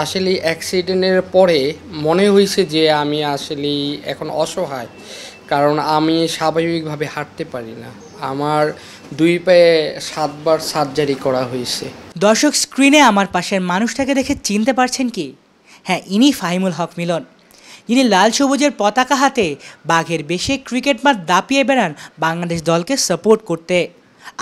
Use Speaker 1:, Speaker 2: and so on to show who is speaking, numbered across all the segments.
Speaker 1: আসলে অ্যাক্সিডেন্টের পরে মনে হইছে যে আমি আসলেই এখন অসহায়। কারণ আমি স্বাভাবিকভাবে হাঁটতে পারি না। আমার ২ পায়ে ৭ বার সার্জারি করা হইছে।
Speaker 2: দর্শক স্ক্রিনে আমার পাশের মানুষটাকে দেখে চিনতে পারছেন কি? হ্যাঁ, ইনি ফাহিমুল হক মিলন, যিনি লাল সবুজের পতাকা হাতে বাঘের বেশে ক্রিকেট মাঠ দাপিয়ে বেড়ান বাংলাদেশ দলকে সাপোর্ট করতে।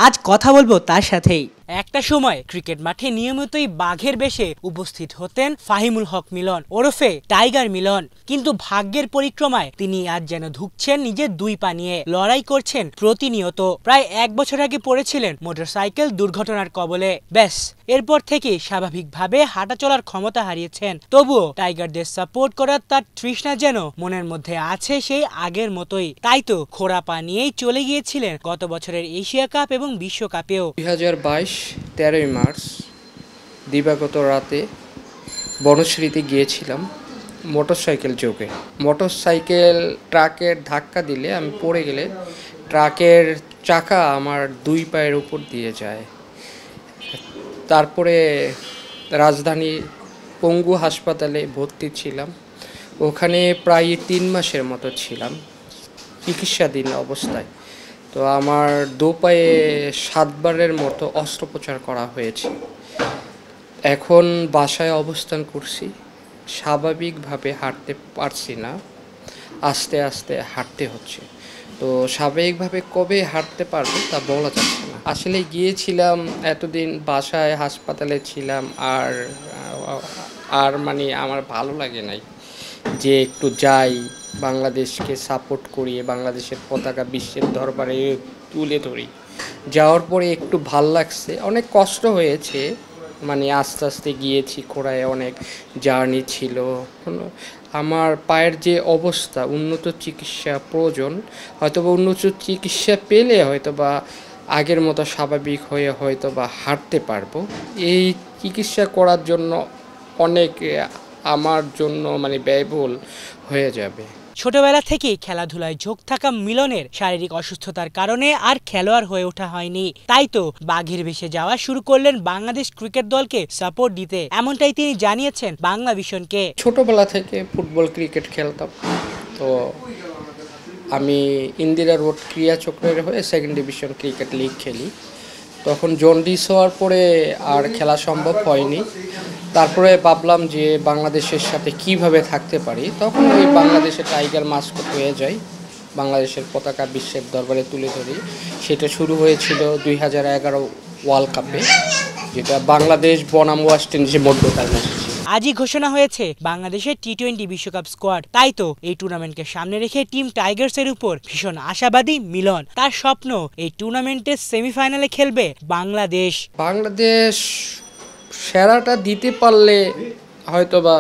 Speaker 2: আজ কথা বলবো তার সাথেই। একটা সময় ক্রিকেট মাঠে নিয়মিতই বাঘের বেশে উপস্থিত হতেন ফাহিমুল হক মিলন ওরফে টাইগার মিলন, কিন্তু ভাগ্যের পরিক্রমায় তিনি আজ যেন ধুঁকছেন নিজের ২ পা নিয়ে, লড়াই করছেন প্রতিনিয়ত। প্রায় ১ বছর আগে পড়েছিলেন মোটরসাইকেল দুর্ঘটনার কবলে। ব্যাস, এরপর থেকে স্বাভাবিকভাবে হাঁটা চলার ক্ষমতা হারিয়েছেন। তবুও টাইগারদের সাপোর্ট করার তার তৃষ্ণা যেন মনের মধ্যে আছে সেই আগের মতোই। তাই তো খোঁড়া পা নিয়েই চলে গিয়েছিলেন গত বছরের এশিয়া কাপ এবং বিশ্বকাপেও।
Speaker 1: ২০২২ ১৩ই মার্চ দিবাগত রাতে বনশ্রীতে গিয়েছিলাম মোটরসাইকেল যোগে। মোটরসাইকেল ট্রাকের ধাক্কা দিলে আমি পড়ে গেলে ট্রাকের চাকা আমার ২ পায়ের উপর দিয়ে যায়। তারপরে রাজধানী পঙ্গু হাসপাতালে ভর্তি ছিলাম। ওখানে প্রায় ৩ মাসের মতো ছিলাম চিকিৎসাধীন অবস্থায়। তো আমার ২ পায়ে ৭ বারের মতো অস্ত্রোপচার করা হয়েছে। এখন বাসায় অবস্থান করছি। স্বাভাবিকভাবে হাঁটতে পারছি না, আস্তে আস্তে হাঁটতে হচ্ছে। তো স্বাভাবিকভাবে কবে হাঁটতে পারবো তা বলা যাচ্ছে না। আসলে গিয়েছিলাম, এতদিন বাসায় হাসপাতালে ছিলাম, আর মানে আমার ভালো লাগে নাই যে একটু যাই, বাংলাদেশকে সাপোর্ট করি, বাংলাদেশের পতাকা বিশ্বের দরবারে তুলে ধরি। যাওয়ার পরে একটু ভাল লাগছে, অনেক কষ্ট হয়েছে, মানে আস্তে আস্তে গিয়েছি, খোঁড়ায় অনেক জার্নি ছিল। আমার পায়ের যে অবস্থা, উন্নত চিকিৎসা প্রয়োজন। হয়তোবা উন্নত চিকিৎসা পেলে হয়তোবা আগের মতো স্বাভাবিক হয়ে হয়তোবা হাঁটতে পারবো। এই চিকিৎসা করার জন্য অনেক আমার জন্য মানে ব্যয়বহুল হয়ে যাবে।
Speaker 2: ছোটবেলা থেকেই খেলাধুলায় ঝোঁক থাকা মিলনের শারীরিক অসুস্থতার কারণে আর খেলোয়াড় হয়ে ওঠা হয়নি। তাই তো বাঘের বেশে যাওয়া শুরু করলেন বাংলাদেশ ক্রিকেট দলকে সাপোর্ট দিতে। এমনটাই তিনি জানিয়েছেন বাংলা ভিশনকে।
Speaker 1: ছোটবেলা থেকে ফুটবল ক্রিকেট খেলতাম। তো আমি ইন্দিরা রোড ক্রীড়া চক্রের হয়ে 2nd ডিভিশন ক্রিকেট লিগ খেলি। তখন জন্ডিস হওয়ার পরে আর খেলা সম্ভব হয়নি। তারপরে ভাবলাম যে বাংলাদেশের সাথে কিভাবে থাকতে পারি। তখন ওই বাংলাদেশে টাইগার মাস্কট হয়ে যাই, বাংলাদেশের পতাকা বিশ্বের দরবারে তুলে ধরি। সেটা শুরু হয়েছিল 2011 ওয়ার্ল্ড কাপে, যেটা বাংলাদেশ বনাম ওয়েস্ট ইন্ডিজের মধ্যকার ম্যাচ ছিল।
Speaker 2: আজই ঘোষণা হয়েছে বাংলাদেশের টি-20 বিশ্বকাপ স্কোয়াড। তাই তো এই টুর্নামেন্টকে সামনে রেখে টিম টাইগার্সের উপর ভীষণ আশাবাদী মিলন। তার স্বপ্ন এই টুর্নামেন্টের সেমিফাইনালে খেলবে বাংলাদেশ।
Speaker 1: বাংলাদেশ সেরাটা দিতে পারলে হয়তোবা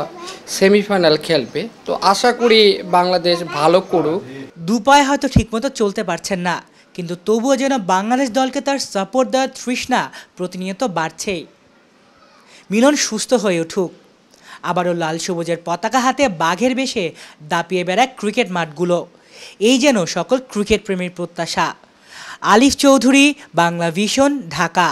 Speaker 1: সেমিফাইনাল খেলবে। তো আশা করি বাংলাদেশ ভালো করুক।
Speaker 2: ২ পায়ে হয়তো ঠিকমতো চলতে পারছেন না, কিন্তু তবুও যেন বাংলাদেশ দলকে তার সাপোর্ট দেওয়ার তৃষ্ণা প্রতিনিয়ত বাড়ছেই। মিলন সুস্থ হয়ে উঠুক, আবারও লাল সবুজের পতাকা হাতে বাঘের বেশে দাপিয়ে বেড়ায় ক্রিকেট মাঠগুলো। এই যেন সকল ক্রিকেট প্রেমীর প্রত্যাশা। আলিফ চৌধুরী, বাংলা ভিশন, ঢাকা।